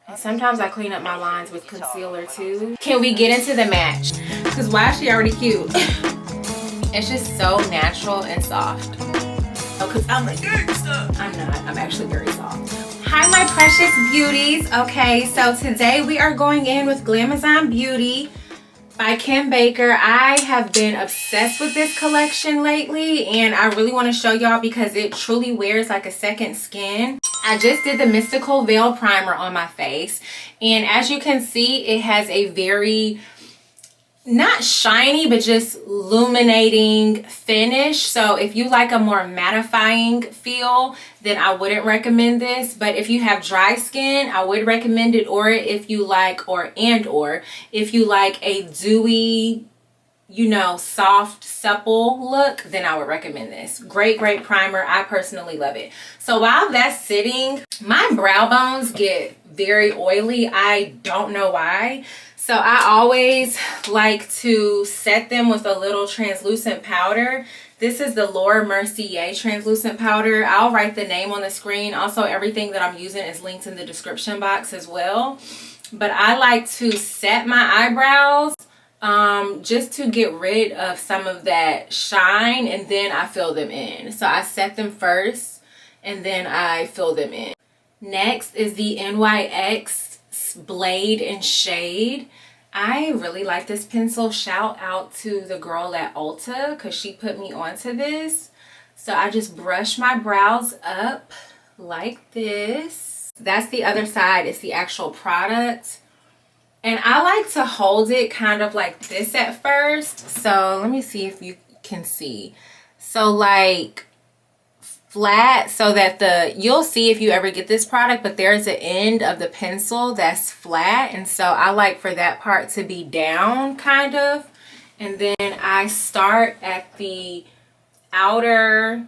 And sometimes I clean up my lines with concealer too. Can we get into the match? Because why is she already cute? It's just so natural and soft. Oh, because I'm a gangster. I'm not. I'm actually very soft. Hi, my precious beauties. Okay, so today we are going in with Glamazon Beauty by Kim Baker. I have been obsessed with this collection lately, and I really want to show y'all because it truly wears like a second skin. I just did the Mystical Veil Primer on my face, and as you can see, it has a very not shiny but just illuminating finish. So if you like a more mattifying feel, then I wouldn't recommend this. But if you have dry skin, I would recommend it. Or if you like, or if you like a dewy, you know, soft, supple look, then I would recommend this. Great primer. I personally love it. So while that's sitting, my brow bones get very oily. I don't know why. So I always like to set them with a little translucent powder. This is the Laura Mercier translucent powder. I'll write the name on the screen. Also, everything that I'm using is linked in the description box as well. But I like to set my eyebrows just to get rid of some of that shine, and then I fill them in. So I set them first and then I fill them in. Next is the NYX Blade and Shade. I really like this pencil. Shout out to the girl at Ulta because she put me onto this. So I just brush my brows up like this. That's the other side. It's the actual product. And I like to hold it kind of like this at first. So let me see if you can see. So like flat, so that you'll see if you ever get this product, but there's an end of the pencil that's flat, and so I like for that part to be down kind of. And then I start at the outer,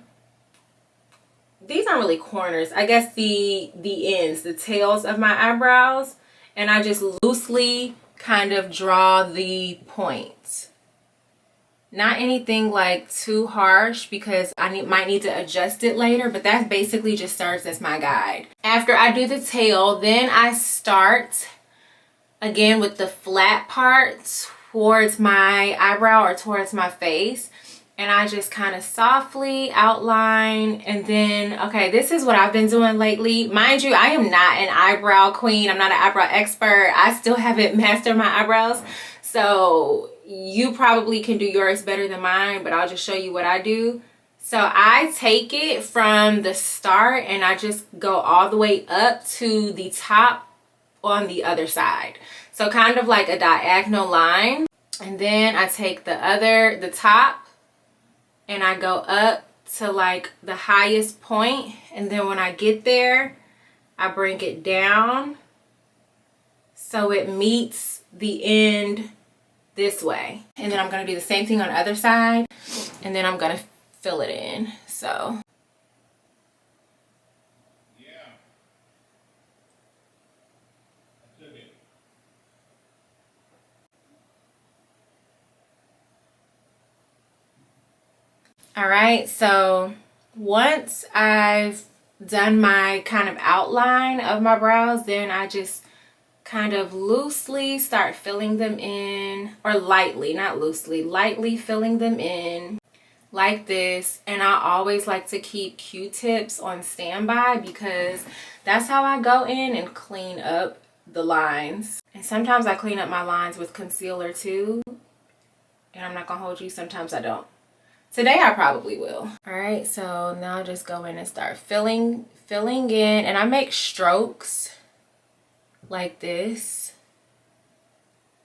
these aren't really corners, I guess the ends, the tails of my eyebrows, and I just loosely kind of draw the points. Not anything like too harsh because I might need to adjust it later, but that basically just serves as my guide. After I do the tail, then I start again with the flat part towards my eyebrow or towards my face. And I just kind of softly outline, and then, okay, this is what I've been doing lately. Mind you, I am not an eyebrow queen. I'm not an eyebrow expert. I still haven't mastered my eyebrows. So you probably can do yours better than mine, but I'll just show you what I do. So I take it from the start and I just go all the way up to the top on the other side. So kind of like a diagonal line. And then I take the top, and I go up to like the highest point, and then when I get there, I bring it down so it meets the end this way. And then I'm going to do the same thing on the other side, and then I'm going to fill it in. So all right, so once I've done my kind of outline of my brows, then I just kind of loosely start filling them in, or lightly, not loosely, lightly filling them in like this. And I always like to keep Q-tips on standby because that's how I go in and clean up the lines. And sometimes I clean up my lines with concealer too, and I'm not gonna hold you, sometimes I don't. Today I probably will. All right, so now I just go in and start filling in, and I make strokes like this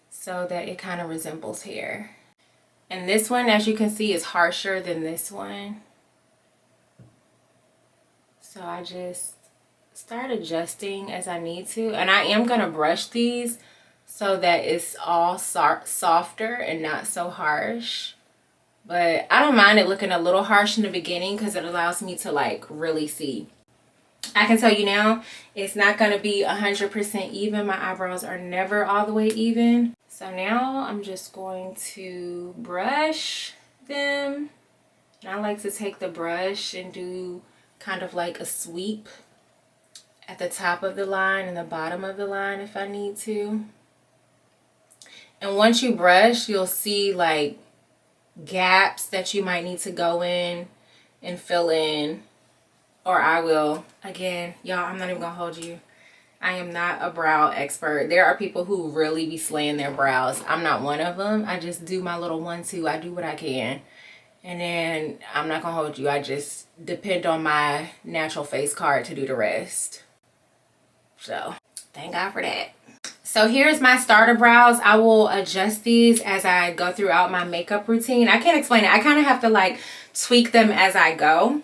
so that it kind of resembles hair. And this one, as you can see, is harsher than this one. So I just start adjusting as I need to, and I am gonna brush these so that it's all softer and not so harsh. But I don't mind it looking a little harsh in the beginning because it allows me to like really see. I can tell you now, it's not going to be 100% even. My eyebrows are never all the way even. So now I'm just going to brush them. And I like to take the brush and do kind of like a sweep at the top of the line and the bottom of the line if I need to. And once you brush, you'll see like gaps that you might need to go in and fill in, or I will. Again, y'all, I'm not even gonna hold you. I am not a brow expert. There are people who really be slaying their brows. I'm not one of them. I just do my little 1-2. I do what I can. And then I'm not gonna hold you. I just depend on my natural face card to do the rest. So thank God for that. So here's my starter brows. I will adjust these as I go throughout my makeup routine. I can't explain it. I kind of have to like tweak them as I go.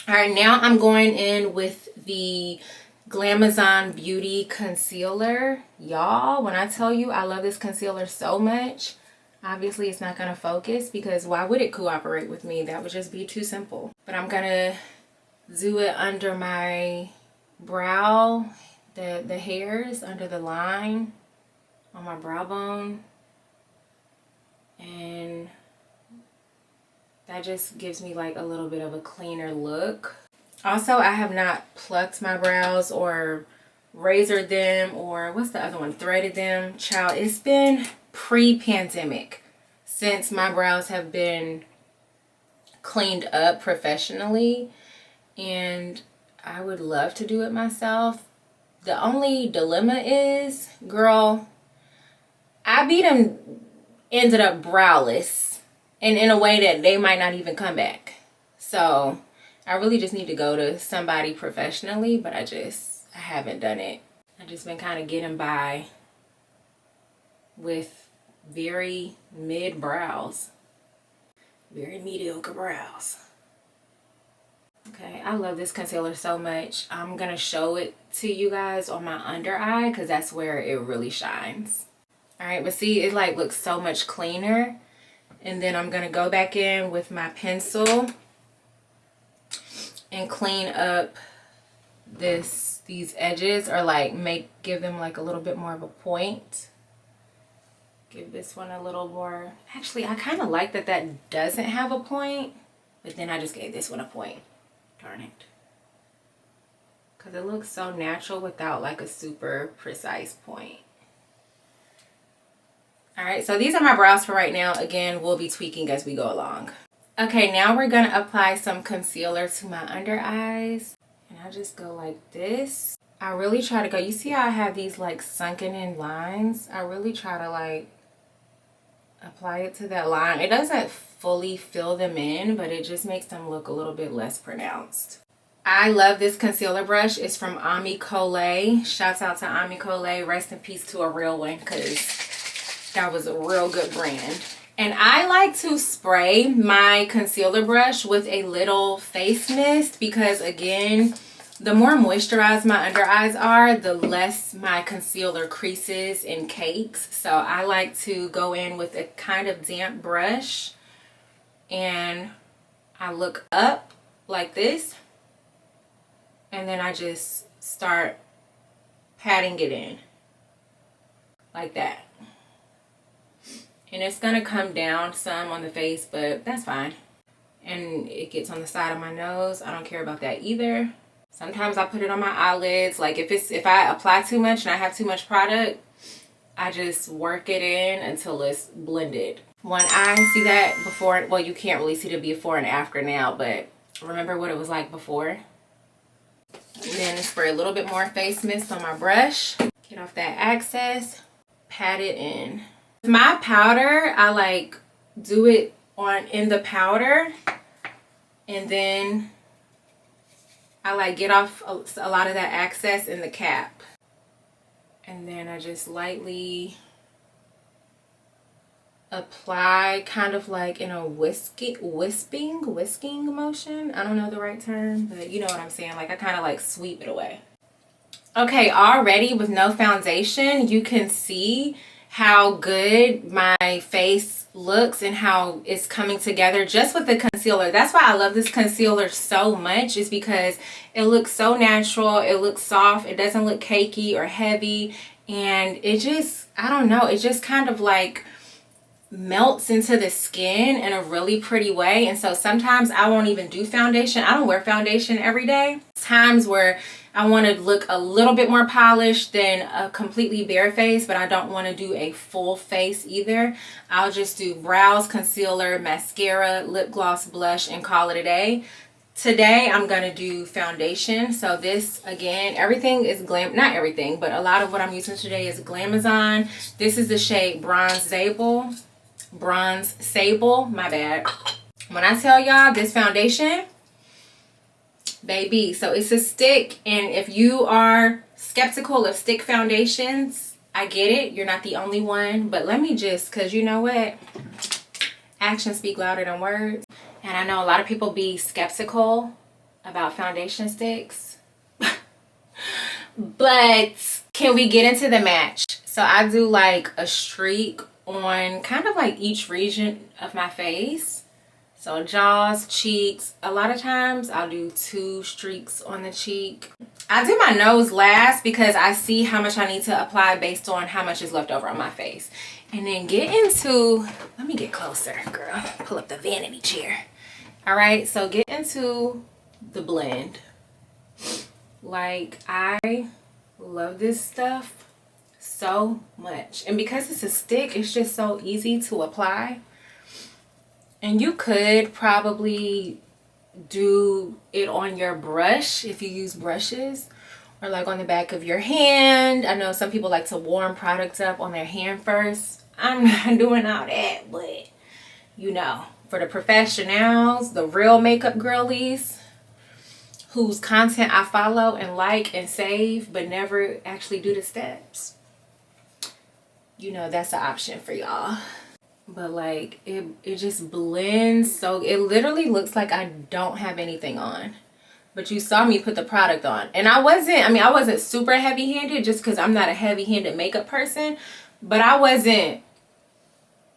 All right, now I'm going in with the Glamazon Beauty Concealer. Y'all, when I tell you I love this concealer so much, obviously it's not gonna focus because why would it cooperate with me? That would just be too simple. But I'm gonna do it under my brow, the hairs under the line on my brow bone, and that just gives me like a little bit of a cleaner look. Also, I have not plucked my brows or razored them, or what's the other one, threaded them. Child, it's been pre-pandemic since my brows have been cleaned up professionally, and I would love to do it myself. The only dilemma is, girl, I beat them ended up browless, and in a way that they might not even come back. So I really just need to go to somebody professionally, but I haven't done it. I've just been kind of getting by with very mid brows, very mediocre brows. Okay, I love this concealer so much. I'm gonna show it to you guys on my under eye because that's where it really shines. All right, but see, it like looks so much cleaner. And then I'm gonna go back in with my pencil and clean up these edges, or like give them like a little bit more of a point. Give this one a little more. Actually, I kind of like that doesn't have a point, but then I just gave this one a point. Darn it. Because it looks so natural without like a super precise point. All right, so these are my brows for right now. Again, we'll be tweaking as we go along. Okay, now we're gonna apply some concealer to my under eyes. And I just go like this. I really try to go, you see how I have these like sunken in lines? I really try to like apply it to that line. It doesn't fully fill them in, but it just makes them look a little bit less pronounced. I love this concealer brush. It's from Ami Colé. Shouts out to Ami Colé. Rest in peace to a real one, because that was a real good brand. And I like to spray my concealer brush with a little face mist because, again, the more moisturized my under eyes are, the less my concealer creases and cakes. So I like to go in with a kind of damp brush and I look up like this, and then I just start patting it in like that. And it's gonna come down some on the face, but that's fine. And it gets on the side of my nose. I don't care about that either. Sometimes I put it on my eyelids. Like if I apply too much and I have too much product, I just work it in until it's blended. One eye, see that before? Well, you can't really see the before and after now, but remember what it was like before. And then spray a little bit more face mist on my brush. Get off that excess. Pat it in. My powder, I like do it in the powder, and then I like get off a lot of that excess in the cap, and then I just lightly apply, kind of like in a whisking motion. I don't know the right term, but you know what I'm saying. Like I kind of like sweep it away. Okay, already with no foundation, you can see how good my face looks and how it's coming together just with the concealer. That's why I love this concealer so much, is because it looks so natural, it looks soft, it doesn't look cakey or heavy, and it just, I don't know, it just kind of like melts into the skin in a really pretty way. And so sometimes I won't even do foundation. I don't wear foundation every day. Times where I want to look a little bit more polished than a completely bare face, but I don't want to do a full face either. I'll just do brows, concealer, mascara, lip gloss, blush, and call it a day. Today I'm gonna do foundation. So this, again, everything is not everything, but a lot of what I'm using today is Glamazon. This is the shade Bronze Sable, my bad. When I tell y'all this foundation, baby, so it's a stick, and if you are skeptical of stick foundations, I get it, you're not the only one, but let me just, because you know what, actions speak louder than words. And I know a lot of people be skeptical about foundation sticks. But can we get into the match? So I do like a streak on kind of like each region of my face. So jaws, cheeks. A lot of times I'll do 2 streaks on the cheek. I do my nose last because I see how much I need to apply based on how much is left over on my face. And then get into, let me get closer, girl. Pull up the vanity chair. All right, so get into the blend. Like, I love this stuff so much. And because it's a stick, it's just so easy to apply. And you could probably do it on your brush if you use brushes, or like on the back of your hand. I know some people like to warm products up on their hand first. I'm not doing all that, but you know, for the professionals, the real makeup girlies whose content I follow and like and save but never actually do the steps, you know, that's an option for y'all. But like it just blends, so it literally looks like I don't have anything on. But you saw me put the product on, and I wasn't super heavy-handed just because I'm not a heavy-handed makeup person, but I wasn't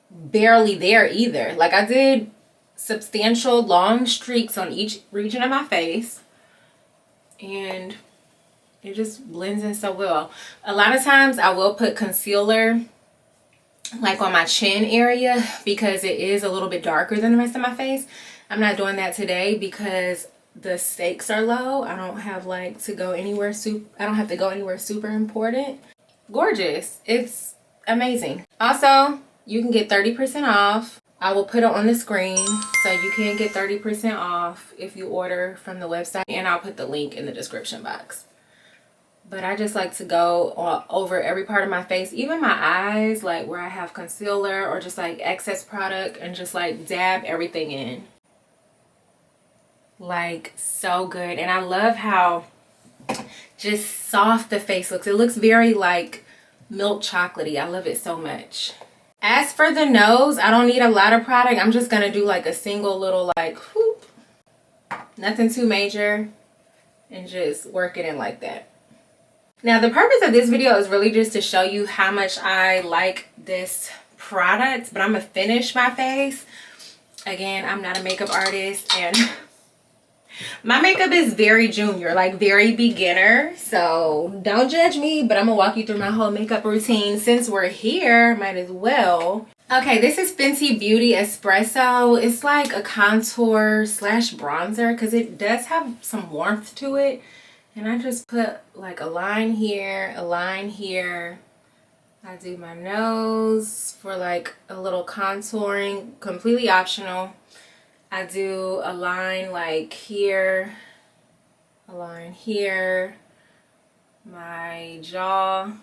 barely there either. Like, I did substantial long streaks on each region of my face, and it just blends in so well. A lot of times I will put concealer like on my chin area because it is a little bit darker than the rest of my face. I'm not doing that today because the stakes are low. I don't have like to go anywhere I don't have to go anywhere super important. Gorgeous. It's amazing. Also, you can get 30% off. I will put it on the screen, so you can get 30% off if you order from the website, and I'll put the link in the description box. But I just like to go over every part of my face, even my eyes, like where I have concealer or just like excess product, and just like dab everything in. Like, so good. And I love how just soft the face looks. It looks very like milk chocolatey. I love it so much. As for the nose, I don't need a lot of product. I'm just gonna do like a single little like whoop, nothing too major, and just work it in like that. Now, the purpose of this video is really just to show you how much I like this product, but I'm gonna finish my face. Again, I'm not a makeup artist, and my makeup is very junior, like very beginner, so don't judge me, but I'm gonna walk you through my whole makeup routine. Since we're here, might as well. Okay, this is Fenty Beauty Espresso. It's like a contour slash bronzer because it does have some warmth to it. And I just put like a line here, a line here. I do my nose for like a little contouring, completely optional. I do a line like here, a line here, my jaw.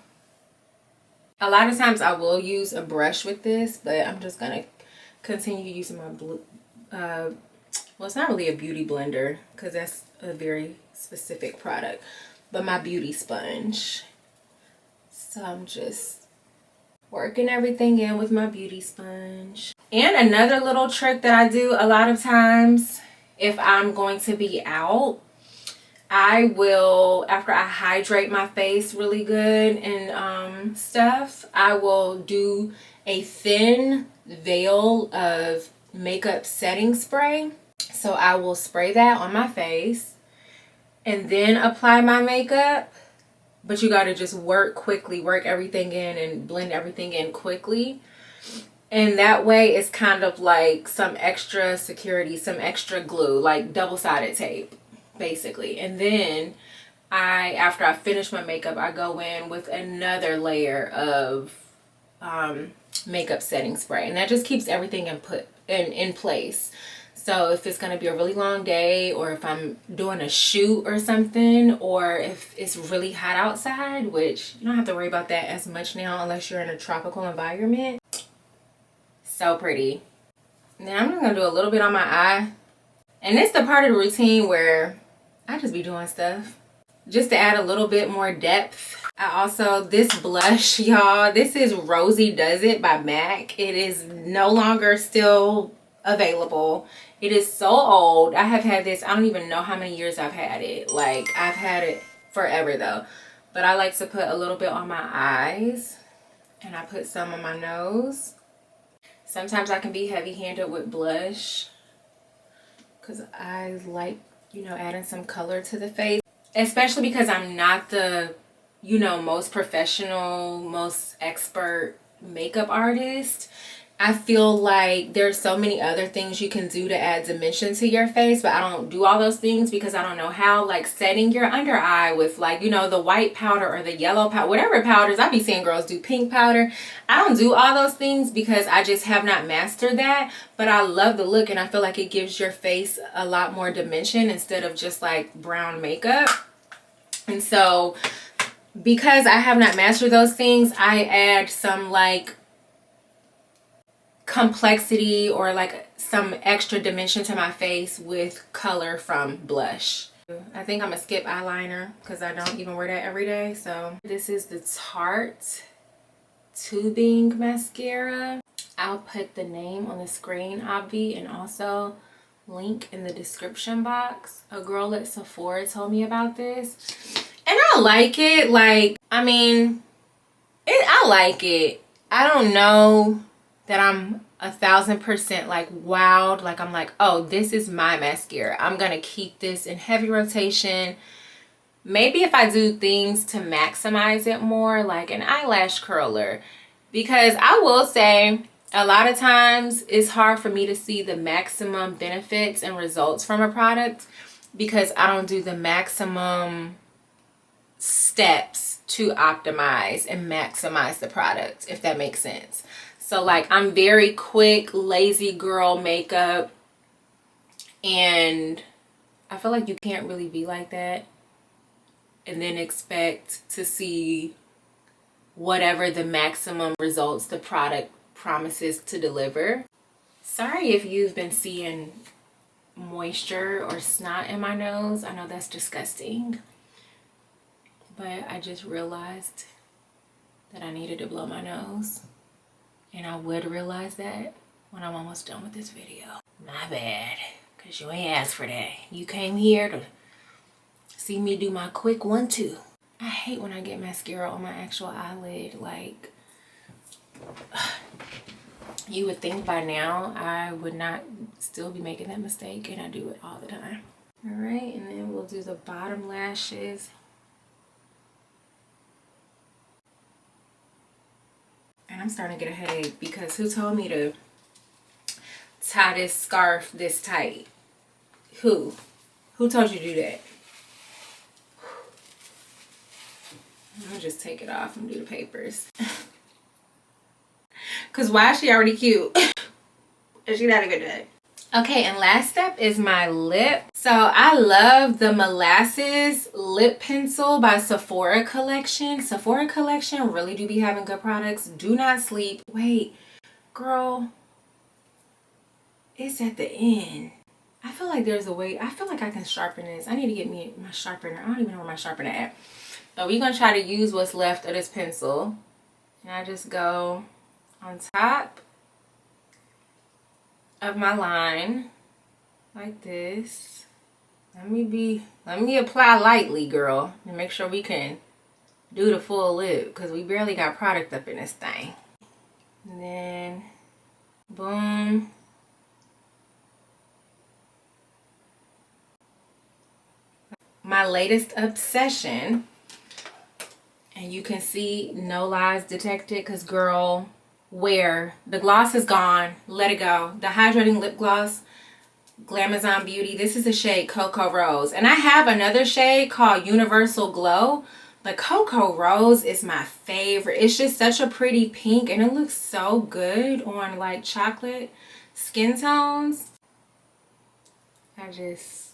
A lot of times I will use a brush with this, but I'm just gonna continue using my blue, well, it's not really a beauty blender because that's a very specific product, but my beauty sponge. So I'm just working everything in with my beauty sponge. And another little trick that I do a lot of times, if I'm going to be out, I will, after I hydrate my face really good and stuff, I will do a thin veil of makeup setting spray. So I will spray that on my face and then apply my makeup. But you got to just work quickly, work everything in and blend everything in quickly. And that way it's kind of like some extra security, some extra glue, like double-sided tape, basically. And then after I finish my makeup, I go in with another layer of makeup setting spray. And that just keeps everything in place. So if it's going to be a really long day, or if I'm doing a shoot or something, or if it's really hot outside, which you don't have to worry about that as much now unless you're in a tropical environment. So pretty. Now I'm just going to do a little bit on my eye. And it's the part of the routine where I just be doing stuff just to add a little bit more depth. This blush, y'all, this is Rosie Does It by MAC. It is no longer still available. It is so old. I have had this, I don't even know how many years I've had it. Like, I've had it forever though. But I like to put a little bit on my eyes, and I put some on my nose. Sometimes I can be heavy-handed with blush because I like, you know, adding some color to the face. Especially because I'm not the, you know, most professional, most expert makeup artist. I feel like there's so many other things you can do to add dimension to your face, but I don't do all those things because I don't know how. Like setting your under eye with, like, you know, the white powder or the yellow powder, whatever powders. I be seeing girls do pink powder. I don't do all those things because I just have not mastered that, but I love the look and I feel like it gives your face a lot more dimension instead of just like brown makeup. And so because I have not mastered those things, I add some like complexity or like some extra dimension to my face with color from blush. I think I'm gonna skip eyeliner because I don't even wear that every day. So this is the Tarte Tubing Mascara. I'll put the name on the screen, obvi, and also link in the description box. A girl at Sephora told me about this and I like it. Like, I mean, I like it. I don't know that I'm 1000% like wowed, like I'm like, oh, this is my mascara. I'm gonna keep this in heavy rotation. Maybe if I do things to maximize it more, like an eyelash curler, because I will say a lot of times it's hard for me to see the maximum benefits and results from a product because I don't do the maximum steps to optimize and maximize the product, if that makes sense. So like I'm very quick, lazy girl makeup, and I feel like you can't really be like that and then expect to see whatever the maximum results the product promises to deliver. Sorry if you've been seeing moisture or snot in my nose. I know that's disgusting, but I just realized that I needed to blow my nose. And I would realize that when I'm almost done with this video. My bad, because you ain't asked for that. You came here to see me do my quick 1-2. I hate when I get mascara on my actual eyelid. Like, you would think by now I would not still be making that mistake, and I do it all the time. All right, and then we'll do the bottom lashes. And I'm starting to get a headache because who told me to tie this scarf this tight? Who? Who told you to do that? I'm gonna just take it off and do the papers. Cause why is she already cute? And she not even done. Okay, and last step is my lip. So I love the Molasses Lip Pencil by Sephora Collection. Sephora Collection really do be having good products. Do not sleep. Wait, girl, it's at the end. I feel like there's a way. I feel like I can sharpen this. I need to get me my sharpener. I don't even know where my sharpener at. But we're gonna try to use what's left of this pencil. And I just go on top of my line like this. Let me apply lightly, girl, and make sure we can do the full lip because we barely got product up in this thing. And then boom. My latest obsession, and you can see no lies detected because girl, wear. The gloss is gone. Let it go. The hydrating lip gloss, Glamazon Beauty. This is the shade Cocoa Rose. And I have another shade called Universal Glow. But Cocoa Rose is my favorite. It's just such a pretty pink. And it looks so good on like chocolate skin tones. I just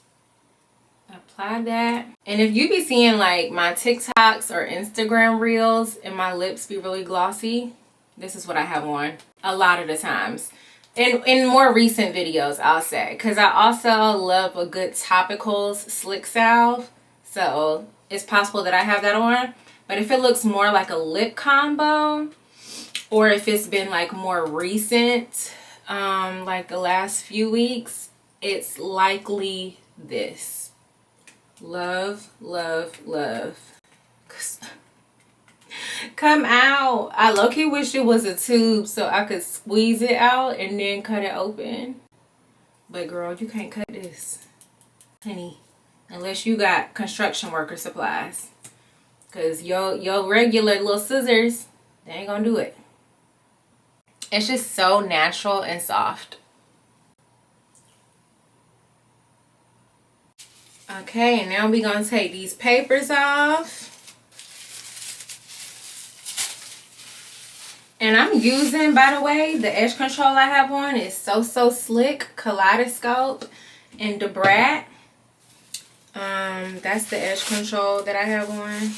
apply that. And if you be seeing like my TikToks or Instagram reels and my lips be really glossy, this is what I have on a lot of the times. In more recent videos, I'll say, because I also love a good topicals slick salve, so it's possible that I have that on. But if it looks more like a lip combo, or if it's been like more recent, like the last few weeks, it's likely this. Love, love, love. Come out. I low-key wish it was a tube so I could squeeze it out and then cut it open. But girl, you can't cut this, honey, unless you got construction worker supplies. Cause your regular little scissors, they ain't gonna do it. It's just so natural and soft. Okay, now we're gonna take these papers off. And I'm using, by the way, the edge control I have on is So Slick Kaleidoscope in the Brat. That's the edge control that I have on.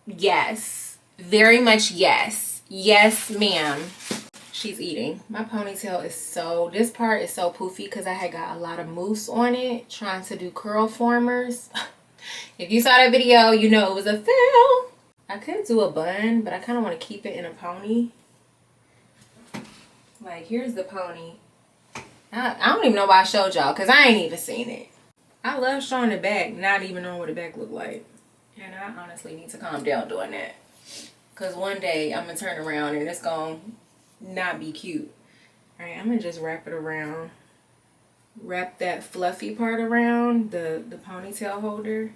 Yes, very much yes. Yes, ma'am. She's eating. My ponytail is so, this part is so poofy because I had got a lot of mousse on it trying to do curl formers. If you saw that video, you know it was a fail. I could do a bun, but I kind of want to keep it in a pony. Like, here's the pony. I don't even know why I showed y'all because I ain't even seen it. I love showing the back, not even knowing what the back look like. And I honestly need to calm down doing that. Because one day I'm going to turn around and it's going to not be cute. All right, I'm gonna just wrap it around, wrap that fluffy part around the ponytail holder.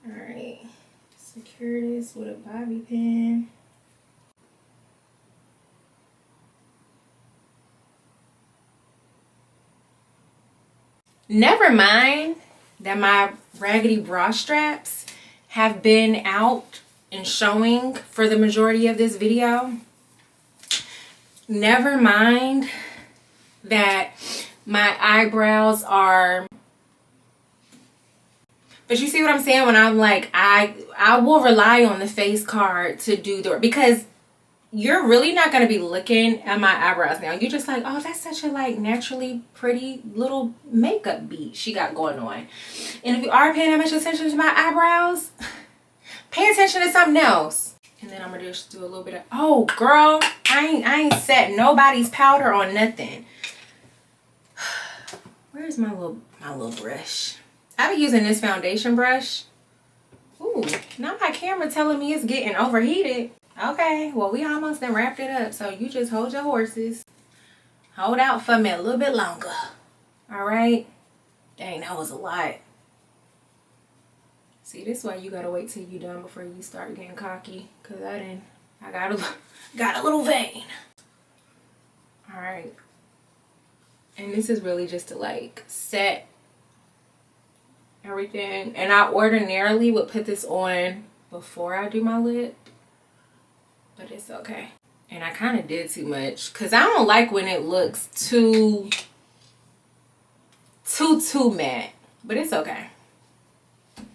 All right, secure this with a bobby pin. Never mind that my raggedy bra straps have been out and showing for the majority of this video. Never mind that my eyebrows are, but you see what I'm saying when I'm like, I will rely on the face card to do the, because you're really not going to be looking at my eyebrows now. You're just like, oh, that's such a like naturally pretty little makeup beat she got going on. And if you are paying that much attention to my eyebrows, pay attention to something else. And then I'm gonna just do a little bit of, oh girl, I ain't set nobody's powder on nothing. Where's my little brush? I be using this foundation brush. Ooh, now my camera telling me it's getting overheated. Okay, well we almost done wrapped it up, so you just hold your horses. Hold out for me a little bit longer. All right. Dang, that was a lot. See, this is why you gotta wait till you're done before you start getting cocky. Cause I got a little vein. All right. And this is really just to like set everything. And I ordinarily would put this on before I do my lip, but it's okay. And I kind of did too much because I don't like when it looks too matte, but it's okay.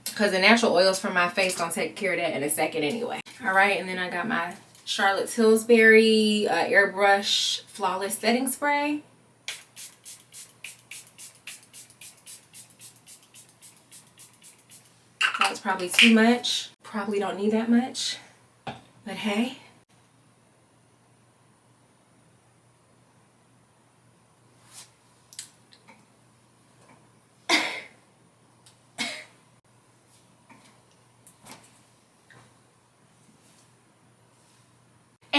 Because the natural oils from my face gonna take care of that in a second anyway. All right, and then I got my Charlotte Tilbury Airbrush Flawless Setting Spray. That was probably too much. Probably don't need that much, but hey.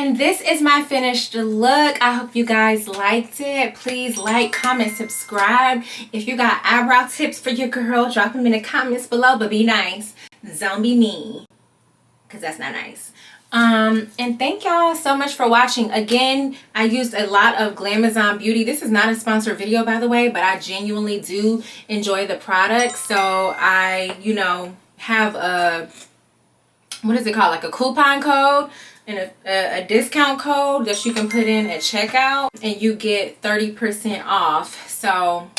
And this is my finished look. I hope you guys liked it. Please like, comment, subscribe. If you got eyebrow tips for your girl, drop them in the comments below, but be nice. Don't be mean, because that's not nice. And thank y'all so much for watching. Again, I used a lot of Glamazon Beauty. This is not a sponsored video, by the way, but I genuinely do enjoy the product. So I, you know, have a, what is it called, like a coupon code and a discount code that you can put in at checkout, and you get 30% off. So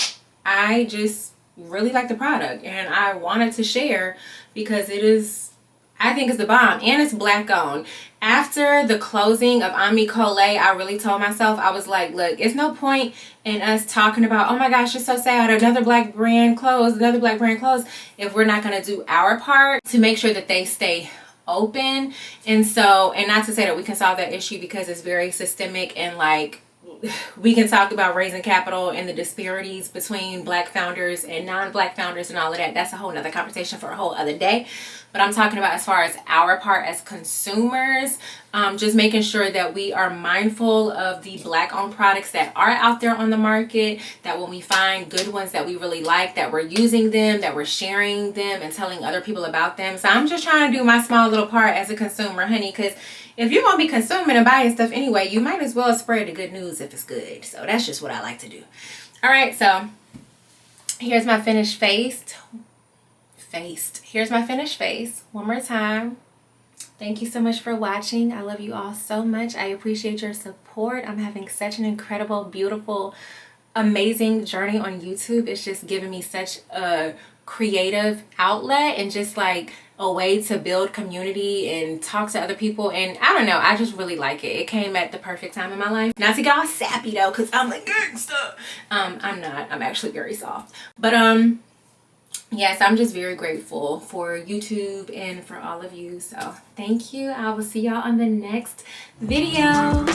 I just really like the product, and I wanted to share because it is, I think it's the bomb, and it's black owned. After the closing of Ami Collet, I really told myself, I was like, look, it's no point in us talking about, oh my gosh, it's so sad, another black brand closed, another black brand closed, if we're not going to do our part to make sure that they stay open. And so, and not to say that we can solve that issue, because it's very systemic, and like, we can talk about raising capital and the disparities between black founders and non-black founders and all of that. That's a whole nother conversation for a whole other day. But I'm talking about as far as our part as consumers, just making sure that we are mindful of the black owned products that are out there on the market, that when we find good ones that we really like, that we're using them, that we're sharing them and telling other people about them. So I'm just trying to do my small little part as a consumer, honey, because if you're going to be consuming and buying stuff anyway, you might as well spread the good news if it's good. So that's just what I like to do. All right, so here's my finished face. Here's my finished face. One more time. Thank you so much for watching. I love you all so much. I appreciate your support. I'm having such an incredible, beautiful, amazing journey on YouTube. It's just giving me such a creative outlet and just like a way to build community and talk to other people. And I don't know, I just really like it. It came at the perfect time in my life. Not to get all sappy though, because I'm like gangsta. I'm not. I'm actually very soft. But yes, I'm just very grateful for YouTube and for all of you. So thank you. I will see y'all on the next video.